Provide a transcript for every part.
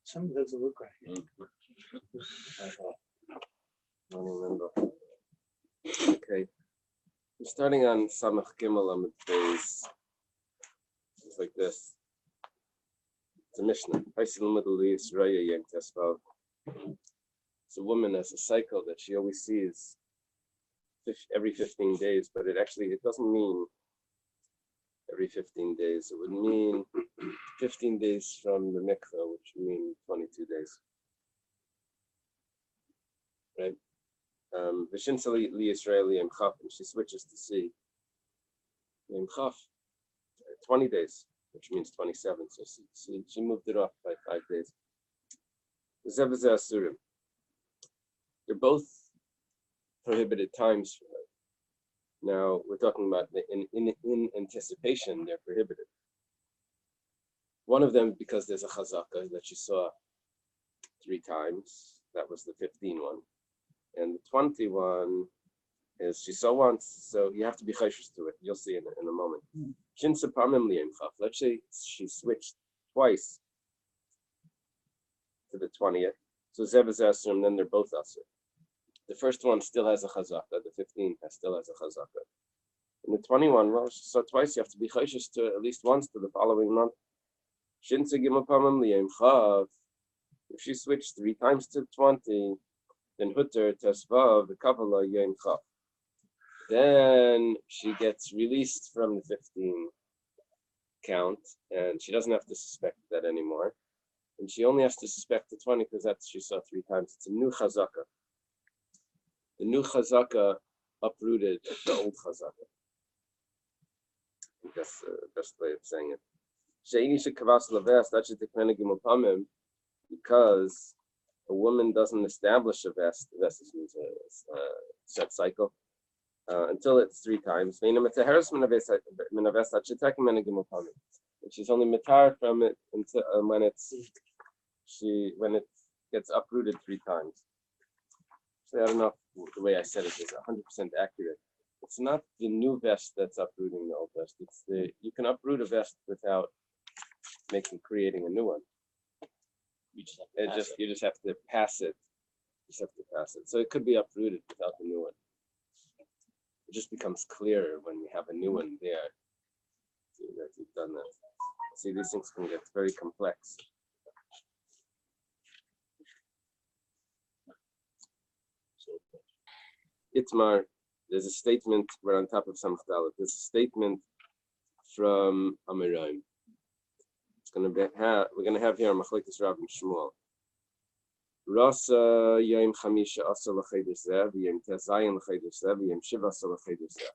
Some doesn't look right. I don't remember. Okay. We're starting on Samach Gimel Amud Bais. It's like this. It's a Mishnah. It's a woman has a cycle that she always sees every 15 days, but it doesn't mean every 15 days. It would mean 15 days from the mikveh, which would mean 22 days. Right? V'shinsali li Israeli and she switches to see Yom Chaf, 20 days, which means 27. So she moved it off by 5 days. They're both prohibited times for her. Now we're talking about in anticipation, they're prohibited. One of them because there's a chazaka that she saw 3 times. That was the 15 one. And the 21 is she saw once, so you have to be chayshish to it. You'll see in a moment. Let's say she switched twice to the 20th. So Zev is Asr, and then they're both Asr. The first one still has a chazaka. The 15 still has a chazaka. And the 21, well, she saw twice. You have to be chayshish to at least once to the following month. If she switched 3 times to 20, then Hutter Tesvav the Kabbalah Yom Chaf. Then she gets released from the 15 count, and she doesn't have to suspect that anymore. And she only has to suspect the 20 because that's she saw 3 times. It's a new chazaka. The new chazaka uprooted the old chazaka. I think that's the best way of saying it. Because a woman doesn't establish a vest. The vest means a set cycle until it's 3 times. And she's only matar from it until when it gets uprooted 3 times. So I don't know if the way I said it is 100% accurate. It's not the new vest that's uprooting the old vest. It's you can uproot a vest without creating a new one. You just have to pass it. So it could be uprooted without the new one. It just becomes clearer when we have a new one there. See that you've done that. See, these things can get very complex. Itmar, there's a statement. We're on top of Samchdallah. There's a statement from Amirayim. We're going to have here Machlekes Rav and Shmuel. Rasa Yom Chamisha Asa L'Cheder Zeh, Yom Tezayin L'Cheder Zeh, Yom Shiva Asa L'Cheder Zeh.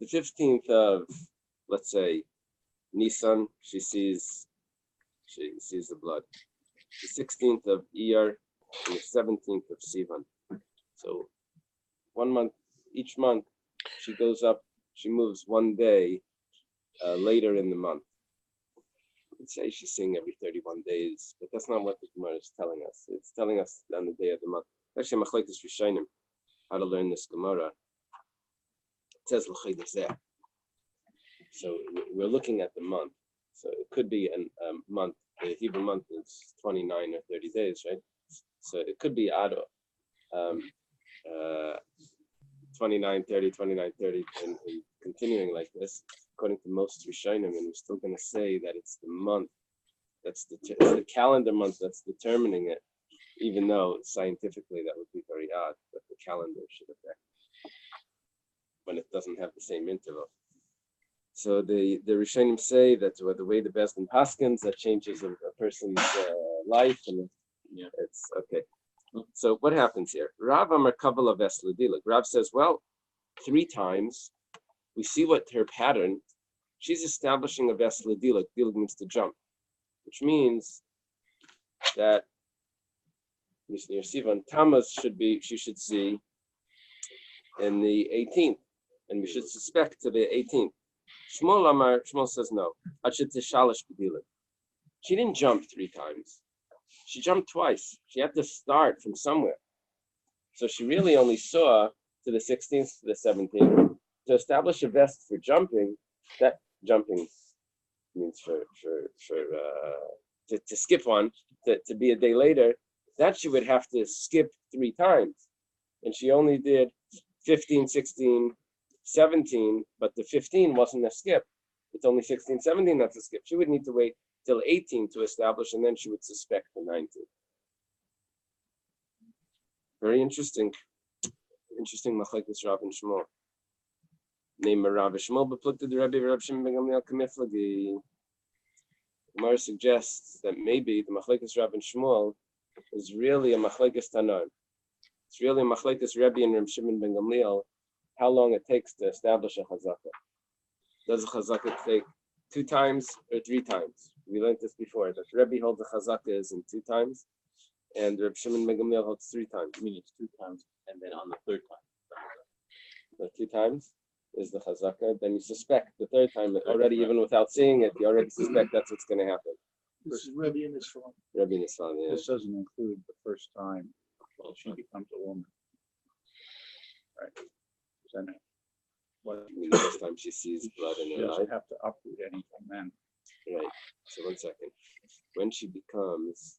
The 15th of, let's say, Nisan, she sees the blood. The 16th of Iyar and the 17th of Sivan. So 1 month, each month, she goes up. She moves 1 day later in the month. Say she's seeing every 31 days, but that's not what the Gemara is telling us. It's telling us on the day of the month. Actually, Machlekes Rishonim, how to learn this Gemara. It says L'Cheder Zeh. So we're looking at the month. So it could be a month. The Hebrew month is 29 or 30 days, right? So it could be Ado, 29, 30, 29, 30, and continuing like this. According to most Rishonim, and we're still going to say that it's the month, it's the calendar month that's determining it, even though scientifically that would be very odd that the calendar should affect when it doesn't have the same interval. So the Rishonim say that the way the Bais and Paskins, that changes a person's life, and it's okay. So what happens here? Rav Amar Kabbalah Ves L'Diluk. Rav says, well, 3 times. We see what her pattern. She's establishing a ves l'diluk. Diluk means to jump, which means that Sivan Tammuz she should see in the 18th, and we should suspect to the 18th. Shmuel says no. She didn't jump 3 times. She jumped twice. She had to start from somewhere. So she really only saw to the 16th to the 17th. To establish a vest for jumping, that jumping means for to skip one, to be a day later, that she would have to skip 3 times. And she only did 15, 16, 17, but the 15 wasn't a skip. It's only 16, 17 that's a skip. She would need to wait till 18 to establish, and then she would suspect the 19. Very interesting. Interesting machlekes Rav and Shmuel. Name Rav Shmuel beplukted the Rabbi Rav Shimon ben Gamliel kamiflagi. Gemara suggests that maybe the machlekes Rav and Shmuel is really a machlekes Tanan. It's really a machlekes Rabbi and Rav Shimon ben Gamliel, how long it takes to establish a chazaka. Does a chazaka take 2 times or 3 times? We learned this before, that Rabbi holds a chazaka is in 2 times, and Rav Shimon ben Gamliel holds 3 times. I mean, it's 2 times, and then on the 3rd time. The 2 times is the chazaka. Then you suspect the 3rd time already, even without seeing it, you already suspect that's what's going to happen. This is Rabbi in this form. Rabbi Nissan, yeah. This doesn't include the first time she becomes a woman. Right. Then what? I mean, the first time she sees blood in She her eye. doesn't have to uproot anything then. Right. So 1 second. When she becomes,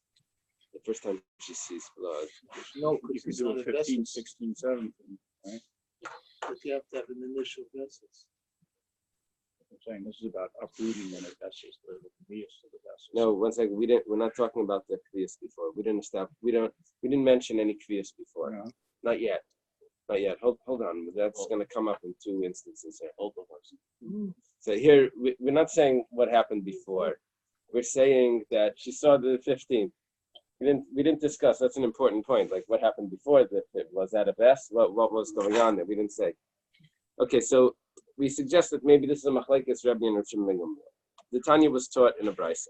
the first time she sees blood. No, You because could it's do not it a 15, vessel. 16, 17, right? But you have to have an initial vessels. I'm saying this is about uprooting when it vessels, the Kvias to the vessels. No, 1 second. We're not talking about the kvias before. We didn't mention any kvias before. No. Not yet. Not yet. Hold on. That's going to come up in 2 instances here. Hold on. So here, we're not saying what happened before. We're saying that she saw the 15th. We didn't discuss. That's an important point. Like what happened before was that a vest? What was going on there? We didn't say. Okay, so we suggest that maybe this is a machlekes Rabbi and Rav Shimon ben Gamliel. The Tanya was taught in a Bais.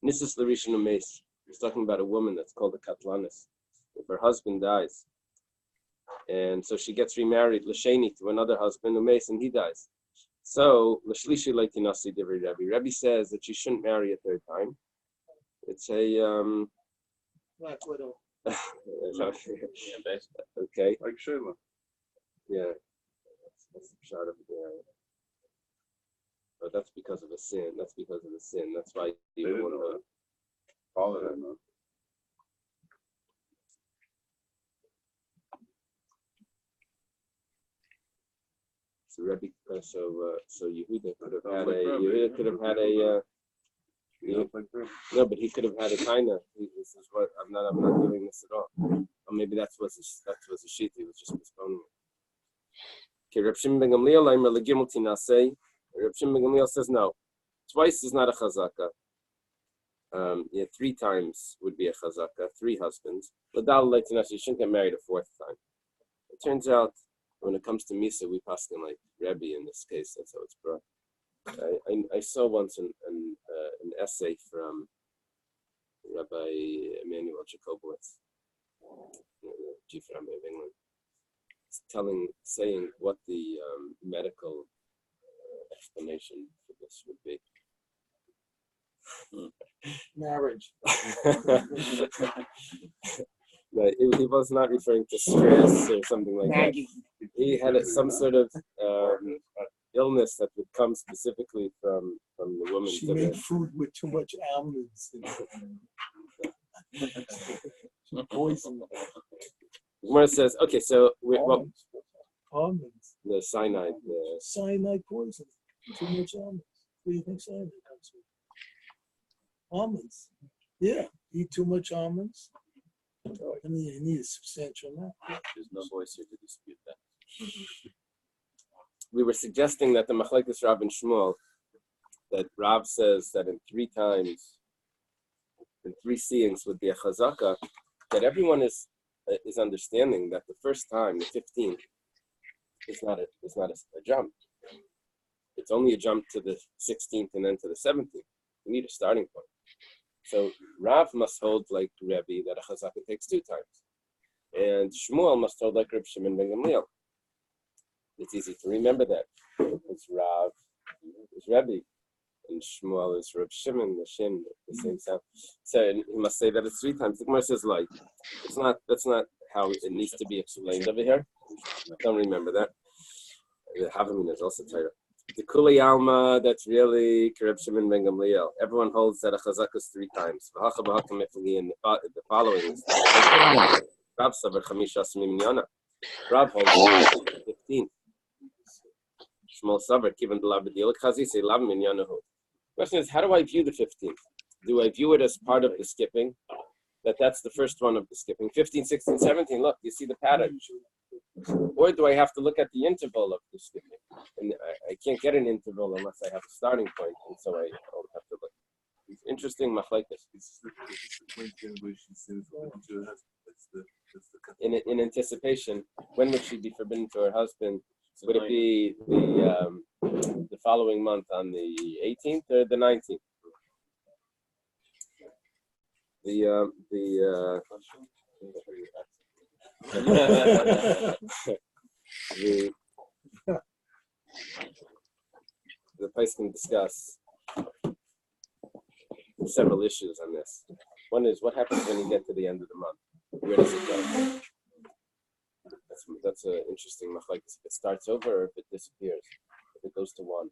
Nisus Larishon Umeis. He's talking about a woman that's called a katlanis. If her husband dies, and so she gets remarried, l'sheni, to another husband, Umeis, and he dies. So l'shlishi leitinasi divrei Rabbi. Rabbi says that she shouldn't marry a 3rd time. It's a Black widow. okay. Like Shayla. Yeah. That's the shot of the but that's because of a sin. That's because of the sin. That's why you didn't want know to Follow that, no? so Rabbi so Yehuda could have Sounds had like a Rabbi. Yehuda could have had a Like that. no, but he could have had a kinda. This is what I'm not doing this at all. Or maybe that was a sheet. He was just postponing it. Okay, Reb Shimon ben Gamliel, I'm Legimel Tinasei. Reb Shimon ben Gamliel says no. Twice is not a chazaka. 3 times would be a chazaka. 3 husbands. Ladal Leitinasei, you shouldn't get married a 4th time. It turns out when it comes to Misa, we pass in like Rabbi in this case. That's how it's brought. I saw once an essay from Rabbi Emanuel Jacobowitz, the chief rabbi of England, saying what the medical explanation for this would be. Marriage. No, he was not referring to stress or something like that. He had some sort of illness that would come specifically from the woman. She made food with too much almonds. She poisoned Gemara says, okay, so almonds. the cyanide. Cyanide poison. Too much almonds. What do you think cyanide comes from? Almonds. Yeah. Eat too much almonds. I mean, you need a substantial amount. There's no voice here to dispute that. We were suggesting that the machlekes Rav and Shmuel, that Rav says that in 3 times, in 3 seeings would be a chazaka, that everyone is understanding that the first time, the 15th, is not a jump. It's only a jump to the 16th and then to the 17th. We need a starting point. So Rav must hold like Rabbi that a chazaka takes 2 times, and Shmuel must hold like Reb Shimon ben Gamliel. It's easy to remember that. It's Rav, it's Rabbi, and Shmuel is Reb Shimon, the Shin, the same sound. So he must say that it's 3 times. The Gemara says like, that's not how it needs to be explained over here. Don't remember that. The Havamin is also tighter. The Kuli Alma, that's really Kereb Shimon Ben Gamliel. Everyone holds that a chazaka is 3 times. And the following is Rab Savar Chamisha Asmim Minyana. Rab holds 15. Shmuel Savar Kivan Delav B'Dilak Chazi say Lav Minyanahu. Question is, how do I view the 15th? Do I view it as part of the skipping? That's the first one of the skipping. 15, 16, 17. Look, you see the pattern. Or do I have to look at the interval of the skipping? And I can't get an interval unless I have a starting point, and so I don't have to look. It's interesting, machlekes. In anticipation, when would she be forbidden to her husband? Would it be the following month on the 18th or the 19th? The Bais can discuss several issues on this. One is, what happens when you get to the end of the month? Where does it go? That's an interesting machlekes. If it starts over or if it disappears, if it goes to 1.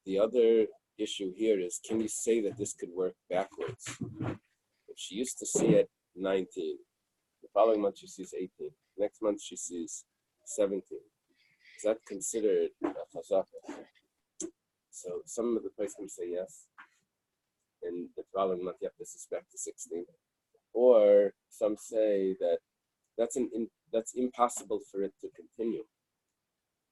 The other issue here is, can you say that this could work backwards? If she used to see it 19, the following month she sees 18, next month she sees 17. Is that considered a chazaka? So some of the places can say yes, and the following month you have to suspect the 16. Or some say that that's impossible for it to continue.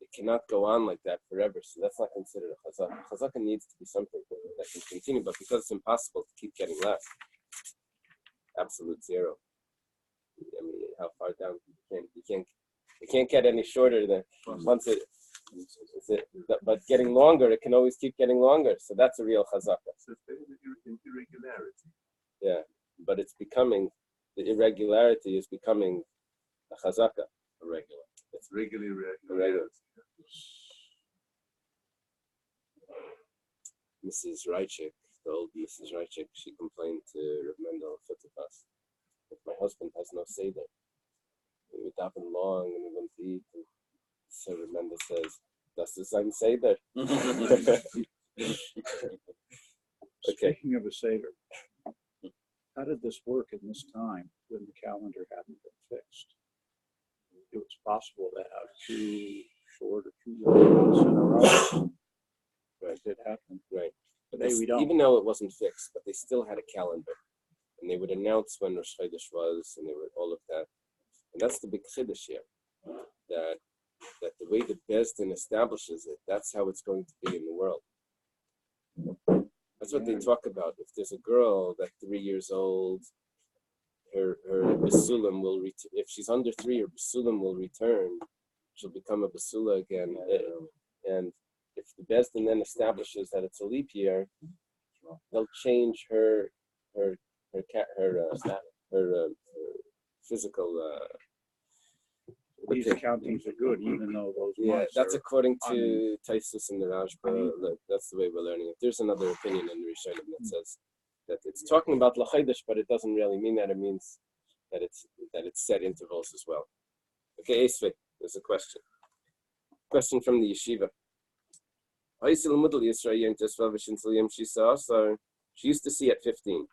It cannot go on like that forever, so that's not considered a chazaka. Chazaka needs to be something that can continue, but because it's impossible to keep getting less, absolute 0. I mean, how far down you can't get any shorter than once it. But getting longer, it can always keep getting longer. So that's a real chazaka. So it's irregularity. Yeah, but it's becoming, the irregularity is becoming a chazaka. Irregular. It's regularly irregular. Mrs. Reichik, the old Mrs. Reichik, she complained to Reb Mendel Futterfass that my husband has no seder. We would daven long and we went to eat. And so Reb Mendel says, "Das ist ein seder." Okay. Speaking of a Seder, how did this work in this time when the calendar hadn't been fixed? It was possible to have 2 short or 2 long months in a row. Right. It did happen. Right. But Today we don't. Even though it wasn't fixed, but they still had a calendar. And they would announce when Rosh Chodesh was, and they would all of that. And that's the big chiddush here. That the way the Beis Din establishes it, that's how it's going to be in the world. That's what they talk about. If there's a girl that's 3 years old, her basulam will return. If she's under 3, her basulam will return. She'll become a basula again. And if the Beis Din then establishes that it's a leap year, they'll change her physical. These accountings are good, even though those months that's are according to Taisus and the Rashba. That's the way we're learning it. There's another opinion in the Rishonim that says that it's talking about L'Chodesh, but it doesn't really mean that. It means that it's set intervals as well. Okay, Esvik, there's a question. Question from the yeshiva. So she used to see at 15.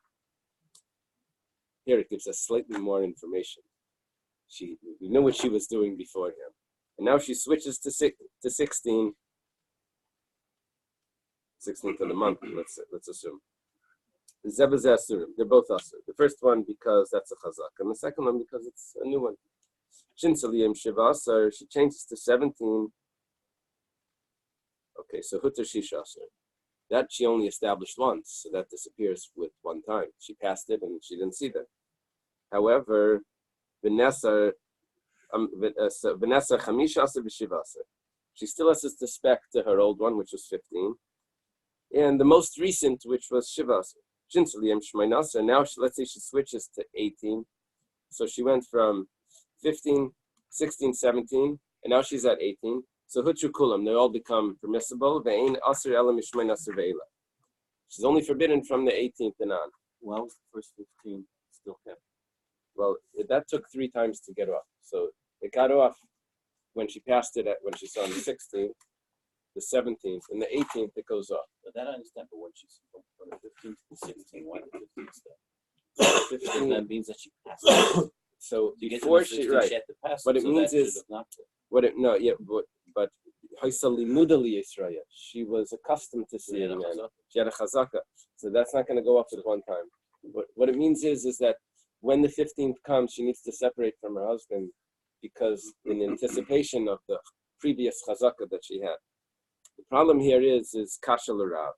Here it gives us slightly more information. We knew what she was doing beforehand, and now she switches to 16. 16th of the month. Let's assume. They're both asur. The first one because that's a chazak, and the second one because it's a new one. So she changes to 17. Okay, so hutter shisha asur. That she only established once, so that disappears with one time. She passed it and she didn't see that. However, Vanessa chamisha asur v'shiva asur. She still has to suspect to her old one, which was 15, and the most recent, which was shiva asur. Now, let's say she switches to 18. So she went from 15, 16, 17, and now she's at 18. So hutru kulam, they all become permissible. Ve'ein asur ela mishmein asur ve'ela. She's only forbidden from the 18th and on. Well, the first 15 still kept. Well, that took 3 times to get off. So it got off when she passed it when she's on the 16th, the 17th, and the 18th, it goes off. But that I understand, but when she's from the 15th to the 16th, why the 15th step? 15th. That means that she passed it. So To get to before the 16th, she, right, she had to pass what it, it so means that should is- have knocked it. but she was accustomed to seeing men. She had a chazaka. So that's not going to go off at one time. What it means is that when the 15th comes, she needs to separate from her husband because in anticipation of the previous chazaka that she had. The problem here is kasha l'Rav.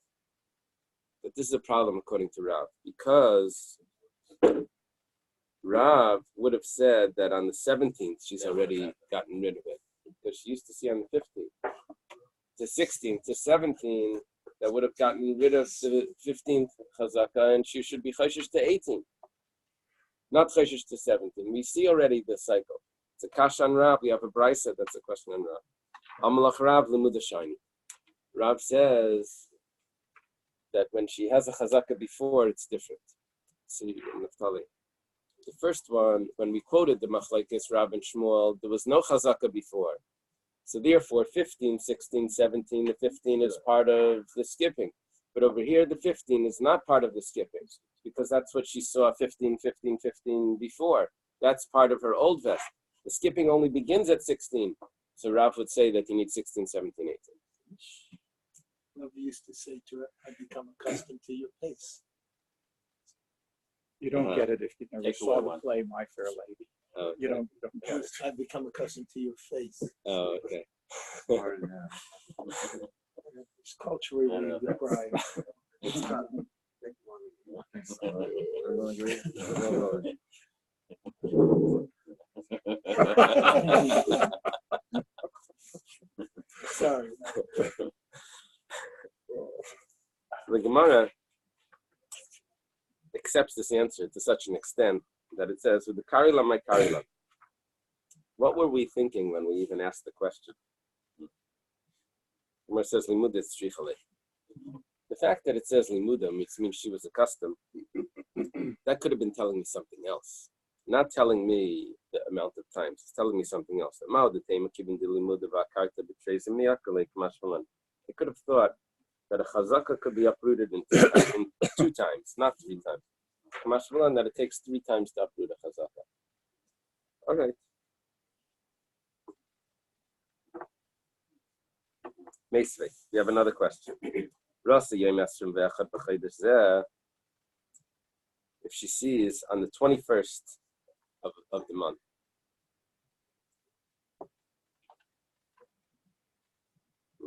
But this is a problem according to Rav because Rav would have said that on the 17th she's already gotten rid of it because she used to see on the 15th. To 16th, to 17th, that would have gotten rid of the 15th chazaka, and she should be chayshish to 18th, not chayshish to 17. We see already the cycle. It's a kasha on Rav. We have a Bais that's a question on Rav. Amalach Rav lemuda shiny. Rav says that when she has a chazaka before, it's different. See, Naftali. The first one, when we quoted the machlekes Rav and Shmuel, there was no chazaka before. So therefore, 15, 16, 17, the 15 is part of the skipping. But over here, the 15 is not part of the skipping because that's what she saw 15, 15, 15 before. That's part of her old vest. The skipping only begins at 16. So Rav would say that you need 16, 17, 18. Rabbi used to say to her, I become accustomed to your pace. You don't get it if you never Take saw away the one. play My Fair Lady. Oh, You don't get it. I become accustomed to your face. Oh, okay. It's culturally I don't know. deprived. It's not. Everyone agree? Sorry. The Gemara accepts this answer to such an extent that it says, with the karila, my karila. What were we thinking when we even asked the question? Gemara says, limuda strichale. The fact that it says limuda means she was accustomed. That could have been telling me something else. Not telling me the amount of times. It's telling me something else. I could have thought that a chazaka could be uprooted in 2 times, not 3 times. Kamashvalan, that it takes 3 times to uproot a chazaka. All right. Meisvei, we have another question. If she sees on the 21st of the month,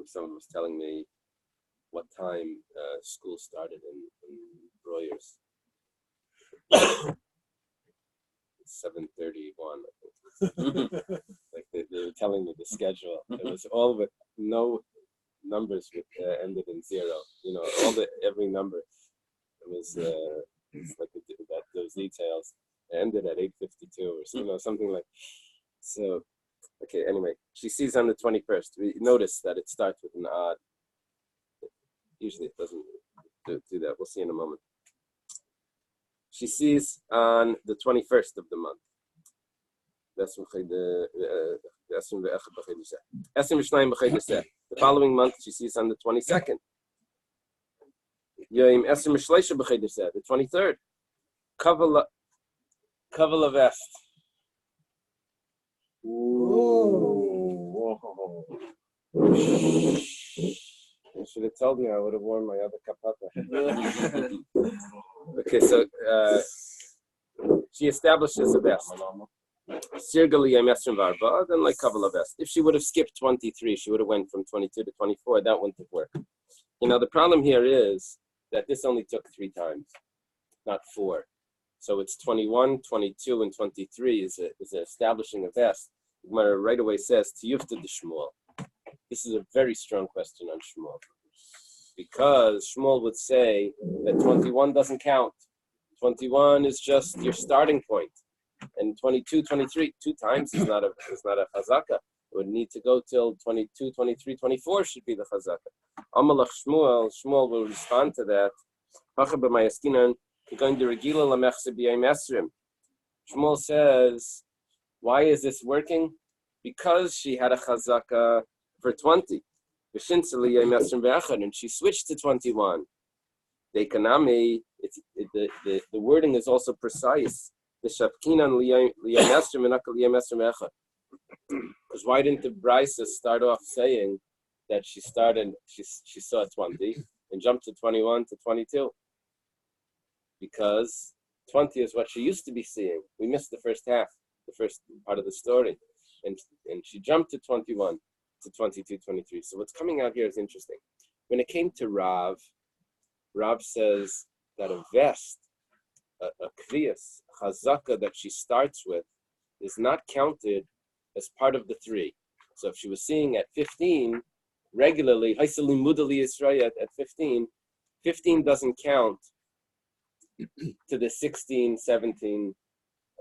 someone was telling me what time school started in Royers. 7:31, I think. Like they were telling me the schedule. It was all with no numbers with ended in 0. You know, every number. It was it's like those details. It ended at 8:52 or something like. So, okay. Anyway, she sees on the 21st. We notice that it starts with an odd. Usually, it doesn't do that. We'll see in a moment. She sees on the 21st of the month. The following month, she sees on the 22nd. The 23rd. Kavala vest. Whoa. I should have told you I would have worn my other kapata. Okay, so she establishes a vest. Then like Kabbalah vest. If she would have skipped 23, she would have went from 22 to 24. That wouldn't have worked. The problem here is that this only took 3 times, not 4. So it's 21, 22, and 23 is establishing a vest. Gemara right away says Tiyufta de Shmuel. This is a very strong question on Shmuel. Because Shmuel would say that 21 doesn't count. 21 is just your starting point. And 22, 23, 2 times is not a chazaka. It would need to go till 22, 23, 24 should be the chazaka. Amalach Shmuel will respond to that. Shmuel says, why is this working? because she had a chazaka for 20. And she switched to 21. The wording is also precise. Because why didn't the Bais start off saying that she saw 20 and jumped to 21 to 22? Because 20 is what she used to be seeing. We missed the first half, the first part of the story. And she jumped to 21 to 22, 23. So what's coming out here is interesting. When it came to Rav says that a vest, a kviyas, chazaka that she starts with is not counted as part of the 3. So if she was seeing at 15 regularly, at 15 doesn't count to the 16, 17.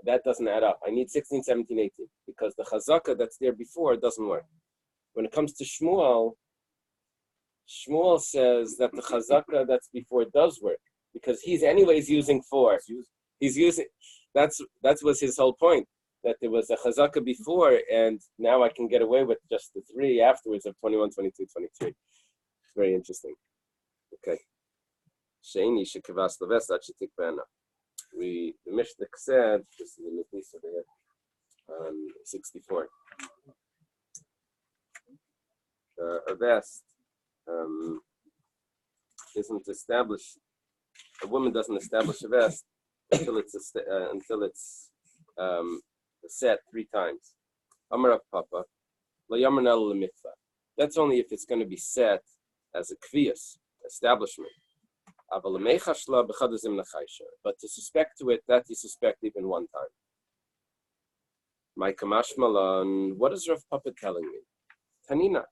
That doesn't add up. I need 16, 17, 18 because the chazaka that's there before doesn't work. When it comes to Shmuel says that the chazaka that's before does work because he's anyways using 4. He's using, that was his whole point, that there was a chazaka before and now I can get away with just the 3 afterwards of 21, 22, 23. Very interesting. Okay. Sheini shekavas leves that shetik bena. The Mishnah said, this is in the piece over here, 64. A vest isn't established. A woman doesn't establish a vest until it's set 3 times. Amar Rav Papa, lo yamer nel lemitva. That's only if it's going to be set as a kviyas establishment. But to suspect to it, that you suspect even 1 time. My kamash malan, what is Rav Papa telling me? Tanina,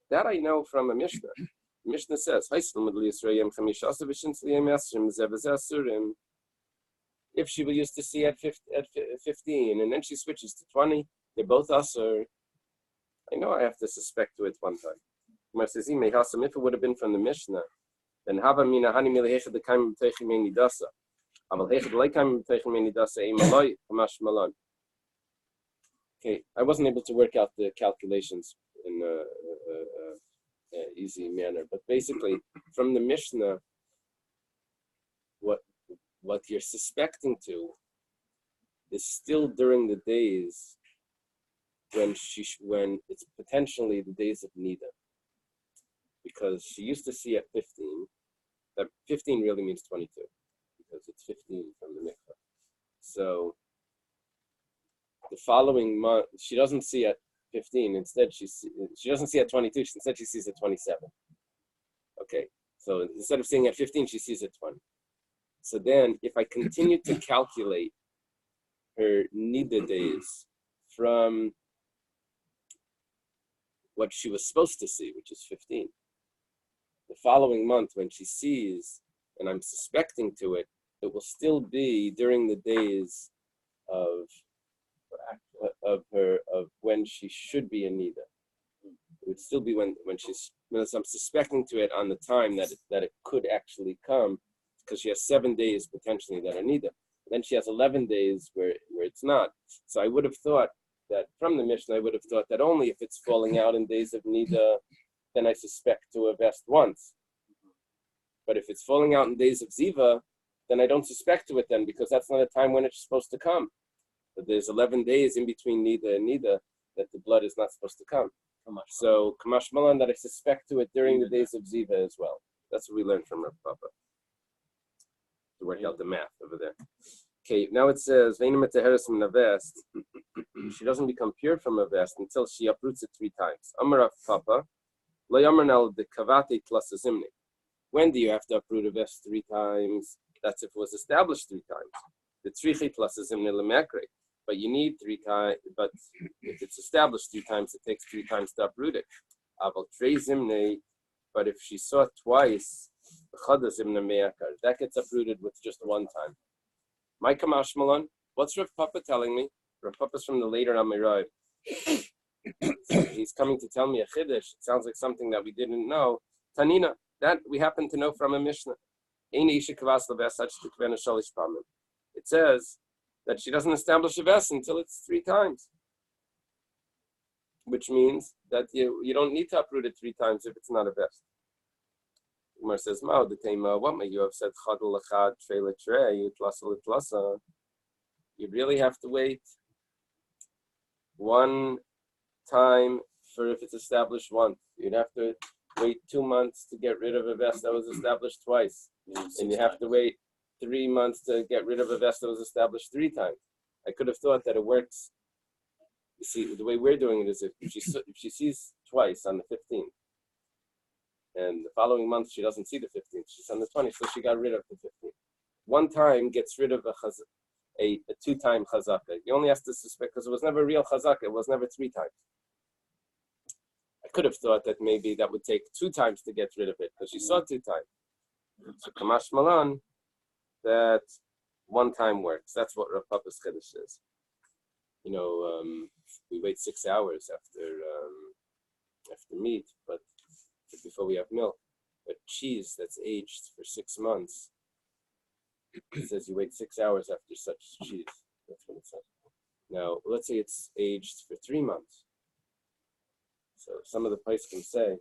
that I know from a Mishnah. The Mishnah says, if she used to see at 15 and then she switches to 20, they're both asur. I know I have to suspect to it 1 time. If it would have been from the Mishnah, then hava mina hani milehechad the kaim b'teichim meni dasa. Aval hechad leikaim b'teichim meni dasa imaloi kamash malan. Okay, I wasn't able to work out the calculations in an easy manner, but basically, from the Mishnah, what you're suspecting to is still during the days when it's potentially the days of Nidda. Because she used to see at 15, that 15 really means 22, because it's 15 from the mikvah. So the following month, she doesn't see at 15, instead she doesn't see at 22, instead she sees at 27. Okay, so instead of seeing at 15, she sees at 20. So then, if I continue to calculate her Nidda days from what she was supposed to see, which is 15, the following month when she sees, and I'm suspecting to it, it will still be during the days of when she should be in Nidda. It would still be when I'm suspecting to it on the time that it could actually come, because she has 7 days potentially that are Nidda. Then she has 11 days where it's not. So I would have thought that from the Mishnah, I would have thought that only if it's falling out in days of Nidda, then I suspect to a vest once. But if it's falling out in days of Ziva, then I don't suspect to it then, because that's not a time when it's supposed to come. But there's 11 days in between Nidda and Nidda that the blood is not supposed to come. So Kamash Malan, that I suspect to it during the days of Ziva as well. That's what we learned from Rav Papa. To work out the math over there. Okay, now it says, she doesn't become pure from a vest until she uproots it 3 times. Amar Rav Papa, when do you have to uproot a vest 3 times? That's if it was established 3 times. The trichi plus a zimne lemekre. But you need 3 times, but if it's established 3 times, it takes 3 times to uproot it. Aval trei zimne, but if she saw it twice, that gets uprooted with just 1 time. My Kamash Malan, what's Rav Papa telling me? Rav Papa's from the later Amirai. He's coming to tell me a chiddush. It sounds like something that we didn't know. Tanina, that we happen to know from a Mishnah. It says that she doesn't establish a vest until it's 3 times. which means that you don't need to uproot it 3 times if it's not a vest. Umar says, "Mao the tema. What may you have said? Chadal lachad trei trei tlasa. You really have to wait 1 time for if it's established once. You'd have to wait 2 months to get rid of a vest that was established twice, and you have to wait 3 months to get rid of a vest that was established 3 times. I could have thought that it works. You see, the way we're doing it is if she sees twice on the 15th, and the following month she doesn't see the 15th, she's on the 20th, so she got rid of the 15th. 1 time gets rid of a 2-time chazaka. You only have to suspect because it was never real chazaka. It was never 3 times. I could have thought that maybe that would take 2 times to get rid of it because she saw 2 times. So Kamash Malan, that 1 time works. That's what Rav Papa's Chiddush is. We wait 6 hours after meat, but before we have milk. But cheese that's aged for 6 months, it says you wait 6 hours after such cheese. That's what it says. Now, let's say it's aged for 3 months. So some of the place can say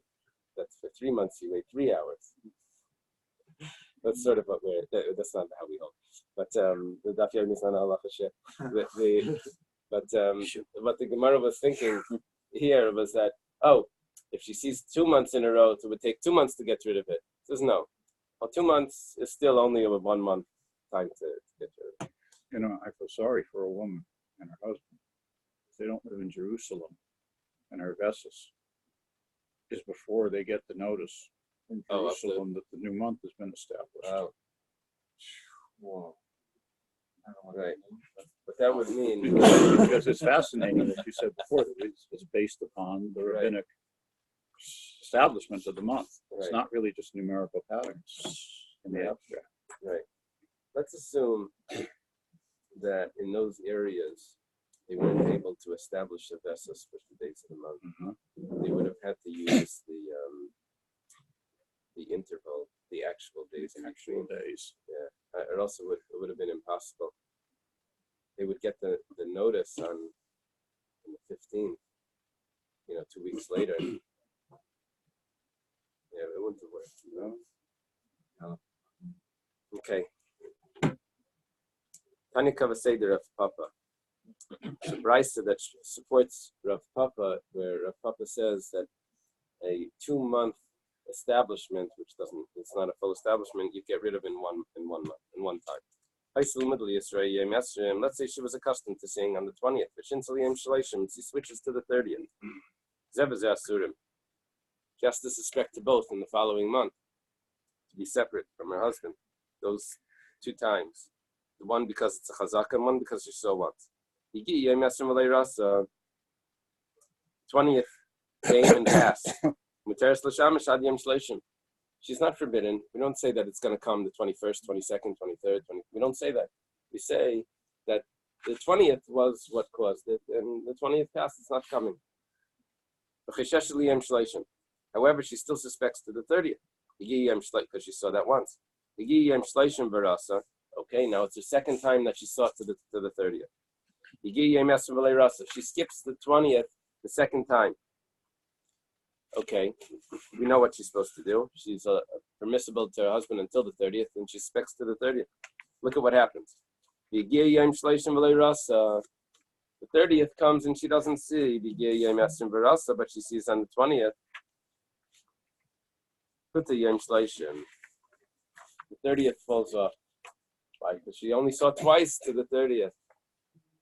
that for 3 months you wait 3 hours. That's sort of what that's not how we hold. But the Daf Yomi is not halacha sheh. What the Gemara was thinking here was that, if she sees 2 months in a row, it would take 2 months to get rid of it. It says no. Well, 2 months is still only a 1 month time to get rid of it. I feel sorry for a woman and her husband. They don't live in Jerusalem, and her vesses is before they get the notice from Jerusalem that the new month has been established. Wow. Right. But that would mean because it's fascinating, as you said before, that it's based upon the rabbinic establishment of the month. It's not really just numerical patterns in the abstract. Right. Let's assume that in those areas they weren't able to establish the vessels for the days of the month. Mm-hmm. They would have had to use the interval, the actual days. Yeah. It also would have been impossible. They would get the notice on the 15th, 2 weeks later. Yeah, it wouldn't have worked, No. Okay. Tanya Kavaseder Rav Papa. The Bais that supports Rav Papa, where Rav Papa says that a 2-month establishment, it's not a full establishment, you get rid of in one time. Let's say she was accustomed to seeing on the 20th. She switches to the 30th. She has to suspect to both in the following month to be separate from her husband. Those 2 times. The one because it's a chazaka, and one because she saw once. 20th came and passed. She's not forbidden. We don't say that it's going to come the 21st, 22nd, 23rd. We don't say that. We say that the 20th was what caused it, and the 20th passed, it's not coming. However, she still suspects to the 30th because she saw that once. Okay, now it's the second time that she saw it to the 30th. She skips the 20th the second time. Okay, we know what she's supposed to do. She's permissible to her husband until the 30th, and she suspects to the 30th. Look at what happens. The 30th comes and she doesn't see but she sees on the 20th. Put the Yom Shleishim. The 30th falls off. Why? Because she only saw twice to the 30th.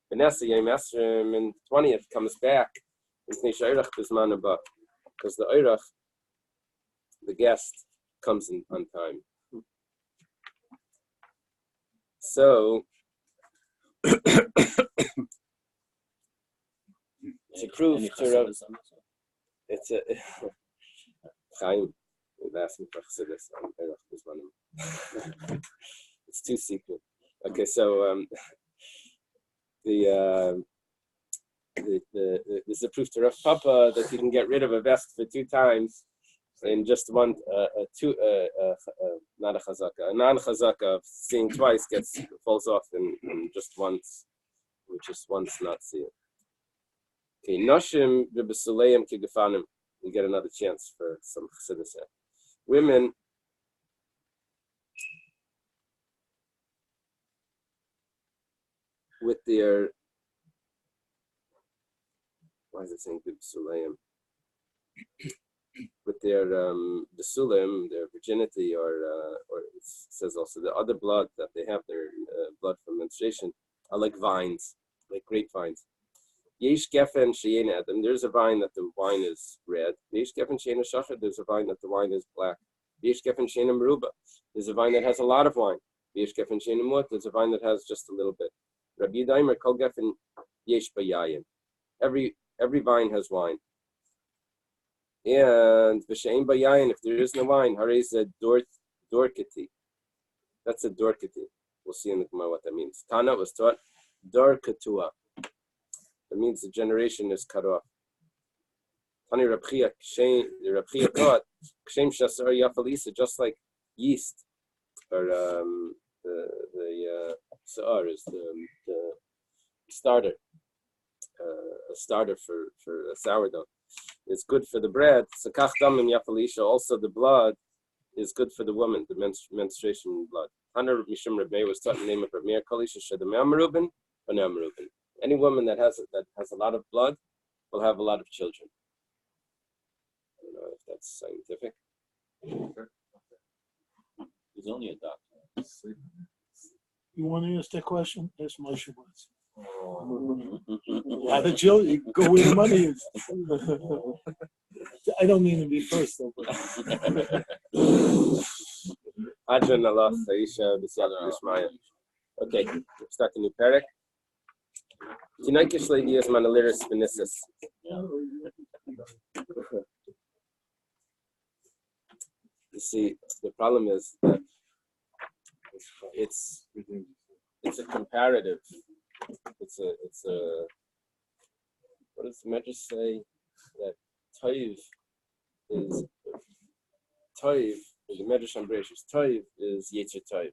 Vanessa Yom Esrim and 20th comes back. Because the Eirach, the guest, comes in on time. So it's a proof to Rav. It's a Chaim. Asked me for Chassidus on Eirach. It's too secret. Okay, so this is a proof to Rav Papa that you can get rid of a vest for 2 times in just one, not a chazaka. A non-chazaka of seeing twice falls off in just once, which is once not seeing. Okay, Noshim v'besuleim kigefanim. You get another chance for some chassidus here. Women with their, why is it saying besuleim? With their besulim, their virginity, or it says also the other blood that they have, their blood from menstruation, are like vines, like grapevines. Yesh gefen she'ein adam. There's a vine that the wine is red. Yesh gefen she'ein shachar. There's a vine that the wine is black. Yesh gefen she'ein meruba. There's a vine that has a lot of wine. Yesh gefen she'ein mut. There's a vine that has just a little bit. Rabbi Daimer kol gefen yesh bayayin. Every vine has wine. And v'she'ein bayayin. If there is no wine, hare is a dorkati. That's a dorkati. We'll see in the Gemara what that means. Tana was taught dorkatua. That means the generation is cut off. Tani Rabbi taught kshem shasar yafalisa, just like yeast, or the saar is the starter, a starter for a sourdough. It's good for the bread. Sakach damim yafalisha. Also, the blood is good for the woman, the menstruation blood. Tana Mishum Rabbi was taught in the name of Rabbi Meir Kalisha Shadamam Reuben, Banam Reuben. Any woman that has a lot of blood will have a lot of children. I don't know if that's scientific. He's only a doctor. You want to ask that question? Ask Moshe once. How the children, you go where the money is. I don't mean to be personal, but Adran Allah, Saisha, B'Siyad B'Shmaya. Okay, start the new parak. Tinaikish Levias Manaliris Benissus. You see, the problem is that it's a comparative. It's a what does the Medrash say? That Toiv is the Medrash on Bereshis. Toiv is Yetzer Toiv.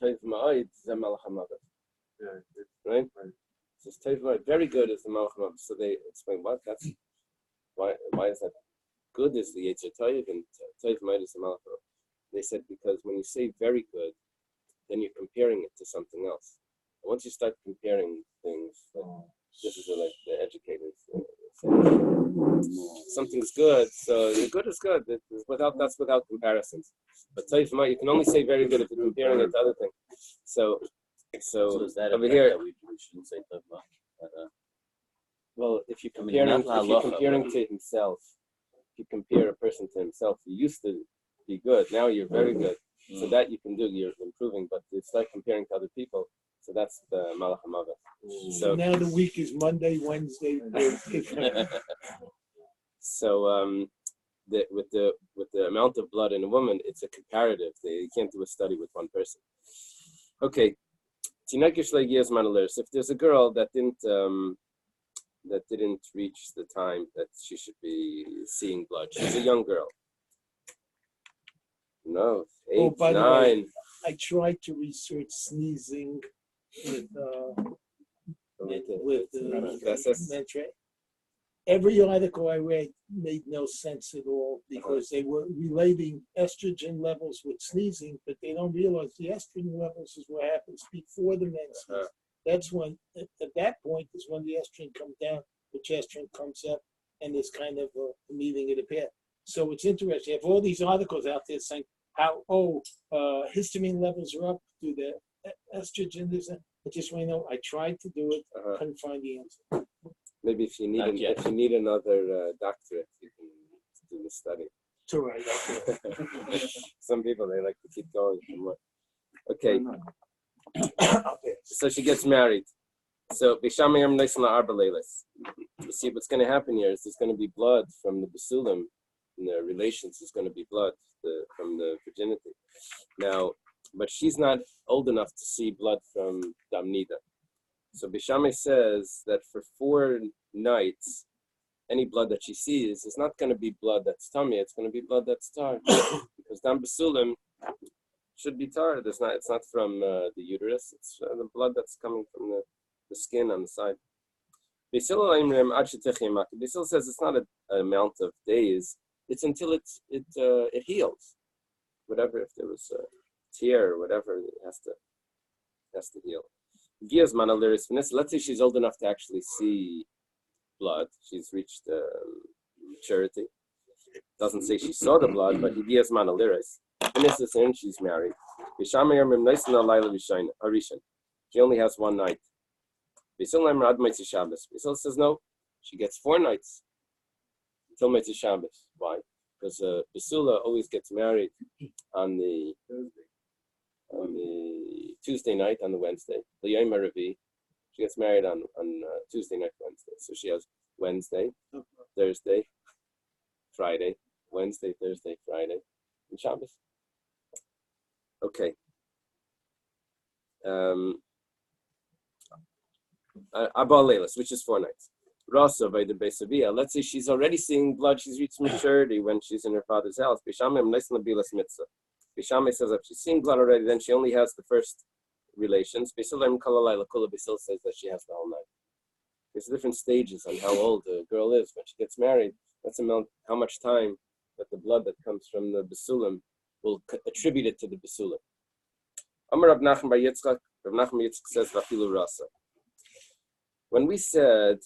Toiv Ma'id is a Malach HaMavet. Right? So it's Toiv Ma'id. Very good is the Malach HaMavet. So they explain what? That's why is that good is the Yetzer Toiv and Toiv Ma'id is the Malach HaMavet. They said because when you say very good, then you're comparing it to something else. And once you start comparing things, this is like the educators say, something's good, so the good is good. That's without comparisons. But Toiv Ma'id, you can only say very good if you're comparing it to other things. So is that over here, that we shouldn't say Toiv Ma'id? well, if you're I mean, comparing not to himself, if you compare a person to himself, he used to be good. Now you're very good. So that you can do, you're improving. But to start comparing to other people, so that's the Malach HaMavet. so now the week is Monday, Wednesday, Thursday. So with the amount of blood in a woman, it's a comparative. You can't do a study with one person. Okay, if there's a girl that didn't reach the time that she should be seeing blood, she's a young girl. No, 8, By the 9. way, I tried to research sneezing with Menachem. Every article I read made no sense at all because they were relating estrogen levels with sneezing, but they don't realize the estrogen levels is what happens before the men sneeze. That's when, at that point, is when the estrogen comes down, the progesterone comes up, and there's kind of a meeting of the pair. So it's interesting. You have all these articles out there saying how, histamine levels are up due to estrogen. I just want to know, I tried to do it, couldn't find the answer. Maybe if you need another doctorate, you can do the study. It's all right. Some people, they like to keep going for more. Okay. So she gets married. So you see what's going to happen here is there's going to be blood from the basulim in the relations. There's going to be blood from the virginity. Now, but she's not old enough to see blood from Dam Nidda. So Bishameh says that for 4 nights, any blood that she sees is not going to be blood that's tummy. It's going to be blood that's tar, because Dam Basulim should be tar. It's not from the uterus. It's the blood that's coming from the skin on the side. Basil says it's not an amount of days. It's until it heals. Whatever, if there was a tear or whatever, it has to heal. Let's say she's old enough to actually see blood. She's reached maturity. Doesn't say she saw the blood, but Higias Manaliris. And she's married. She only has one night. Basil says no. She gets 4 nights until Motzei Shabbos. Why? Because Basula always gets married on the Tuesday night, on the Wednesday. The Yomi Rabbi, she gets married on Tuesday night, Wednesday. So she has Wednesday, Thursday, Friday, Wednesday, Thursday, Friday, and Shabbos. Okay. Abba Leilas, which is 4 nights. Rasa by the Beisavia. Let's say she's already seeing blood. She's reached maturity when she's in her father's house. Bishamim Nesla Bilas Mitzvah. Bishamim says if she's seeing blood already, then she only has the first relations. Basilim Kalalai Lakula Basil says that she has the whole night. There's different stages on how old a girl is when she gets married. That's how much time that the blood that comes from the Basulim will attribute it to the Basulim. Amar Rav Menachem bar Yitzchak. Rav Menachem bar Yitzchak says Vafilu Rasa. When we said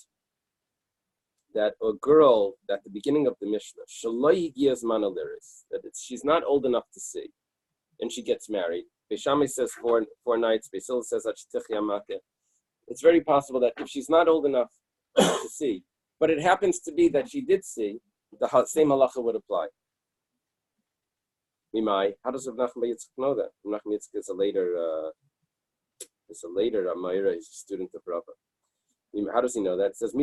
that a girl at the beginning of the Mishnah, that she's not old enough to see, and she gets married. Beishami says 4 nights. Basil says it's very possible that if she's not old enough to see, but it happens to be that she did see, the same halacha would apply. Mimai, how does Rav Menachem bar Yitzchak know that? Rav Menachem Yitzchak is a later Amayra. He's a student of Rabbi. How does he know that? It says, the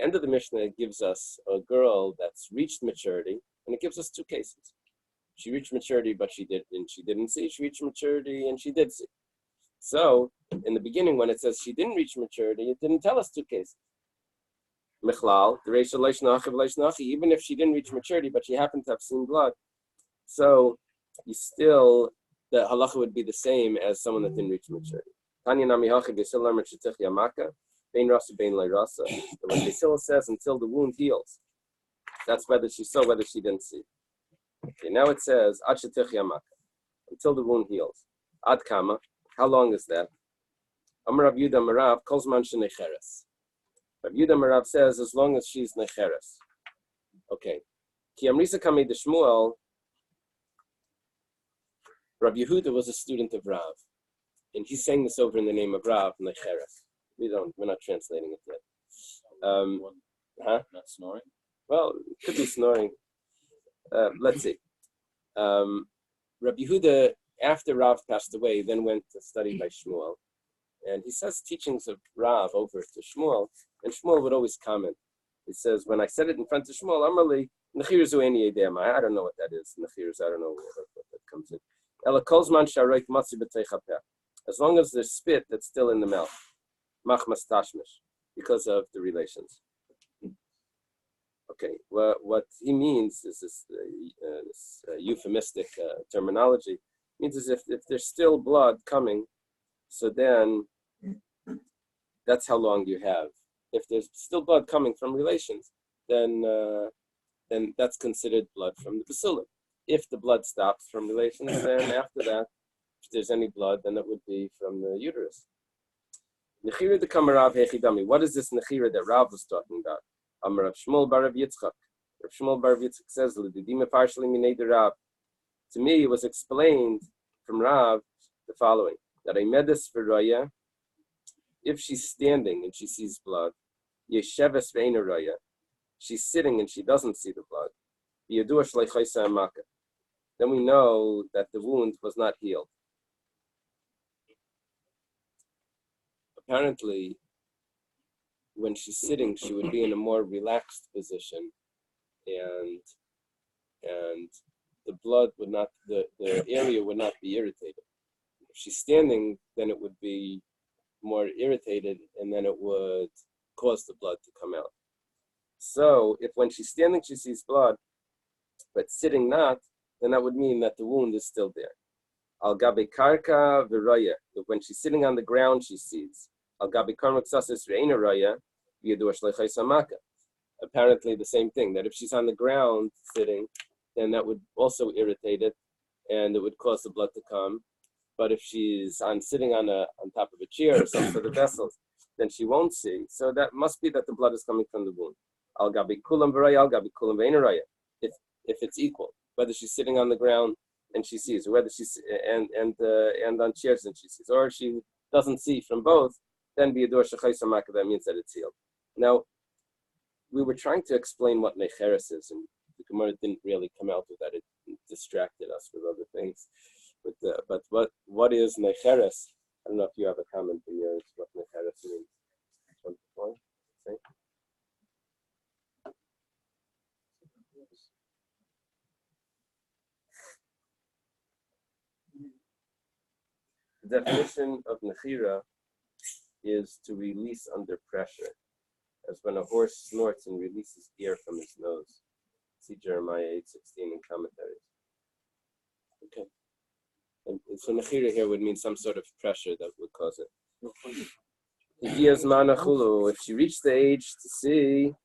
end of the Mishnah gives us a girl that's reached maturity, and it gives us 2 cases. She reached maturity, but she didn't see. She reached maturity, and she did see. So, in the beginning, when it says she didn't reach maturity, it didn't tell us 2 cases. Michlal, even if she didn't reach maturity, but she happened to have seen blood, so the halacha would be the same as someone that didn't reach maturity. When Basil says until the wound heals, that's whether she saw, whether she didn't see. Okay, now it says until the wound heals. Ad kama, how long is that? Amar Rav Yudah Marav Kolzman shenecheres. Rav Yudah Marav says as long as she's necheres. Okay. Ki amrisa kamei de Shmuel. Rav Yehuda was a student of Rav, and he's saying this over in the name of Rav Necheres. We're not translating it yet. Not snoring? Well, it could be snoring. Let's see. Rav Yehuda, after Rav passed away, then went to study by Shmuel, and he says teachings of Rav over to Shmuel, and Shmuel would always comment. He says, when I said it in front of Shmuel, Amarli, Nechirus u'eni yedema. I don't know what that is. Nechirus, I don't know what that comes in. As long as there's spit that's still in the mouth, because of the relations. Okay, well, what he means is this euphemistic terminology. It means as if there's still blood coming, so then that's how long you have. If there's still blood coming from relations, then that's considered blood from the basilim. If the blood stops from relations, then after that, if there's any blood, then it would be from the uterus. Nechira de Kamarav Hechidami. What is this Nechira that Rav was talking about? Amar Rav Shmuel bar Rav Yitzchak. Rav Shmuel bar Rav Yitzchak says, "L'didima partially minei de Rav." To me, it was explained from Rav the following: that a medis v'raya, if she's standing and she sees blood, yesheves ve'ena raya, she's sitting and she doesn't see the blood. Yedua shleichaysa amaka. Then we know that the wound was not healed. Apparently, when she's sitting, she would be in a more relaxed position, and the blood would not, the area would not be irritated. If she's standing, then it would be more irritated, and then it would cause the blood to come out. So, if when she's standing she sees blood, but sitting not, then that would mean that the wound is still there. Al gabi karka v'raya. When she's sitting on the ground, she sees. Al gabi karma ksasis re'ena raya v'yadur shleichai samaka. Apparently the same thing, that if she's on the ground sitting, then that would also irritate it, and it would cause the blood to come. But if she's sitting on top of a chair or some sort of vessel, then she won't see. So that must be that the blood is coming from the wound. Al gabi kulam v'raya, al gabi kulam v'eina raya. If it's equal, whether she's sitting on the ground and she sees, or whether she's and on chairs and she sees, or she doesn't see from both, then biyadur shechai samaka, that means that it's healed. Now, we were trying to explain what necheres is, and the Gemara didn't really come out with that. It distracted us with other things. But what is necheres? I don't know if you have a comment in yours what necheres means. The definition of nechira is to release under pressure, as when a horse snorts and releases air from his nose. See Jeremiah 8:16 in commentaries. Okay. And so nechira here would mean some sort of pressure that would cause it. If she reached the age to see,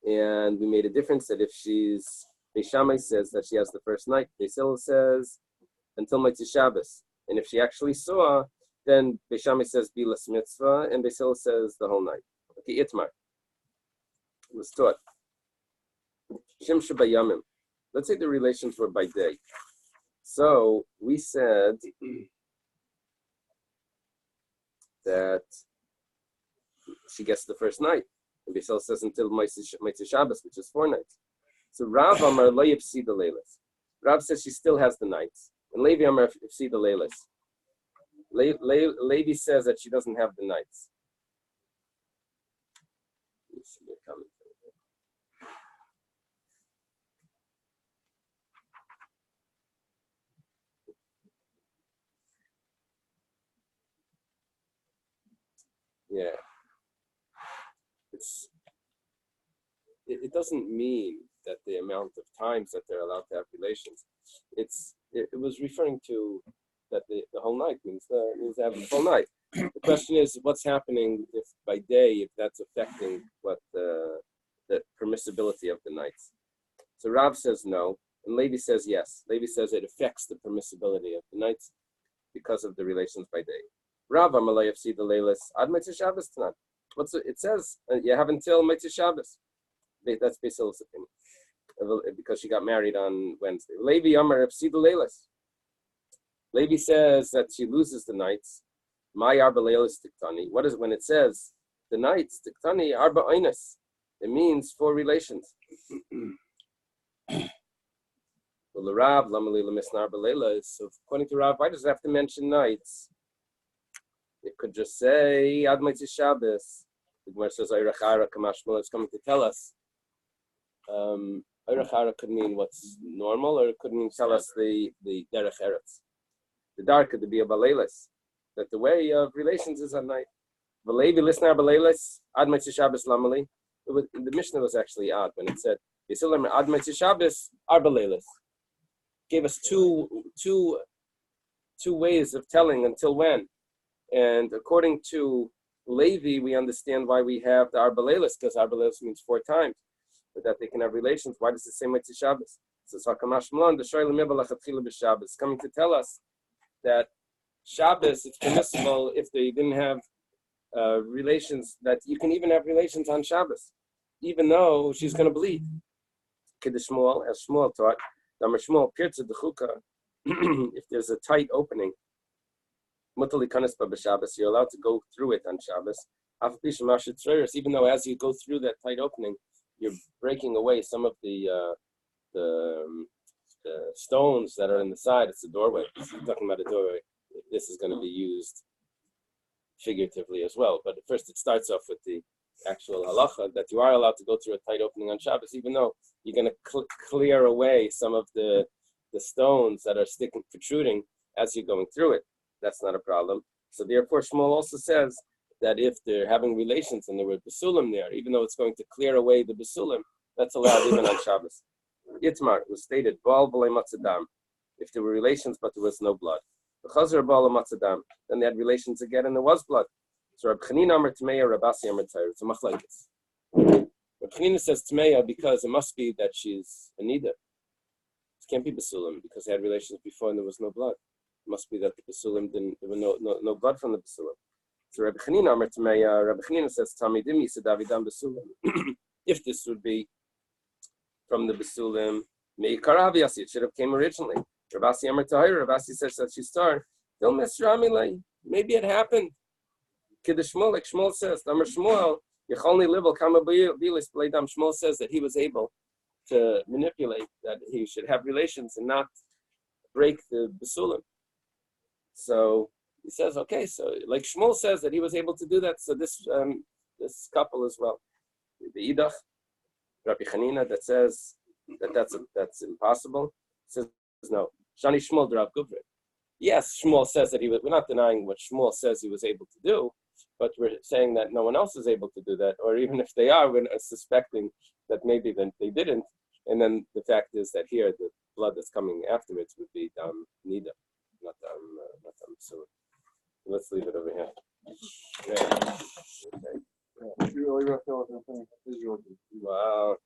and we made a difference that if she's, Beis Shammai says that she has the first night, Beis Hillel says until Motzei Shabbos. And if she actually saw, then Beis Shammai says bilas mitzvah, and Beis Hillel says the whole night. Okay, itmar. It was taught. Shem shebayamim. Let's say the relations were by day. So we said that she gets the first night. And Beis Hillel says until Motzei Shabbos, which is 4 nights. So Rav Amar lo yifsi the leilas. Rav says she still has the nights. And Levi Amar yifsi the leilas. Levi says that she doesn't have the nights. Yeah. It doesn't mean that the amount of times that they're allowed to have relations. It was referring to that the whole night means to have the whole night. The question is, what's happening if by day, if that's affecting what the permissibility of the nights? So Rav says no, and Levi says yes. Levi says it affects the permissibility of the nights because of the relations by day. Rav Amalei Yafsi the Leilis Ad Motzei Shabbos tonight. It says you have until Motzei Shabbos. That's Beis Hillel's opinion, because she got married on Wednesday. Levi Amar Yafsi the Leilis. Levi says that she loses the nights. My arba leilis tiktani. What is it when it says the nights tiktani arba einas? It means 4 relations. Well, Rav lamali lemisna arba leilas. So according to Rav, why does it have to mention nights? It could just say Ad Motzei Shabbos. The Gemara says Eirachara Kamashmal is coming to tell us. Eirachara could mean what's normal, or it could mean tell us the derech eretz. The dark could be a baleilis, that the way of relations is at night. V'leivi listener baleilis Ad Motzei Shabbos lamali. The Mishnah was actually odd when it said Yisilim Ad Motzei Shabbos ar baleilis. Gave us two ways of telling until when. And according to Levi, we understand why we have the arba leilis, because arba leilis means 4 times, but that they can have relations. Why does it say Motzei Shabbos? So Sakamash Mlan, the Shoyle Mibal Achatchila b'Shabbos, coming to tell us that Shabbos, it's permissible if they didn't have relations, that you can even have relations on Shabbos, even though she's going to bleed. Kiddush Shmuel, as Shmuel taught, Damar Shmuel Pirtza D'Chuka, if there's a tight opening, you're allowed to go through it on Shabbos. Even though as you go through that tight opening, you're breaking away some of the stones that are in the side. It's a doorway. You're talking about a doorway. This is going to be used figuratively as well. But first it starts off with the actual halacha that you are allowed to go through a tight opening on Shabbos, even though you're going to clear away some of the stones that are protruding as you're going through it. That's not a problem. So therefore, Shmuel also says that if they're having relations and there were basulim there, even though it's going to clear away the basulim, that's allowed even on Shabbos. Itmar was stated, Baal v'lei matzadam, if there were relations but there was no blood. The Chazar Baal matzadam, then they had relations again and there was blood. So Rabbi Chanina Amar Tmeya, Rabbi Asi Amar Tzair. It's a machlekes. Rabbi Chanina says Tmeya because it must be that she's a Nidda. It can't be Basulim because they had relations before and there was no blood. It must be that the Basulim there was no blood from the Basulim. So Rabbi Chanina Amar Tmeya, Rabbi Chanina says Tamidim Yisa Davidam Basulim. If this would be from the Basulim, Meikarav Yasi, it should have came originally. Rabbi Asi Amar Tzair, Rabbi Asi says that she started. Don't mess around, maybe it happened. Shmuel, like Shmuel says, Shmuel says that he was able to manipulate, that he should have relations and not break the Basulim. So he says, okay, so like Shmuel says that he was able to do that, so this couple as well. The Idach, Rabbi Chanina, that says that's impossible, says no. Shani Shmuel Rav Guvrin. Yes, Shmuel says that we're not denying what Shmuel says he was able to do, but we're saying that no one else is able to do that, or even if they are, we're suspecting that maybe then they didn't. And then the fact is that here the blood that's coming afterwards would be Dam Nida, not Dam. So let's leave it over here. Yeah. Okay. Really rough out, I think. Wow.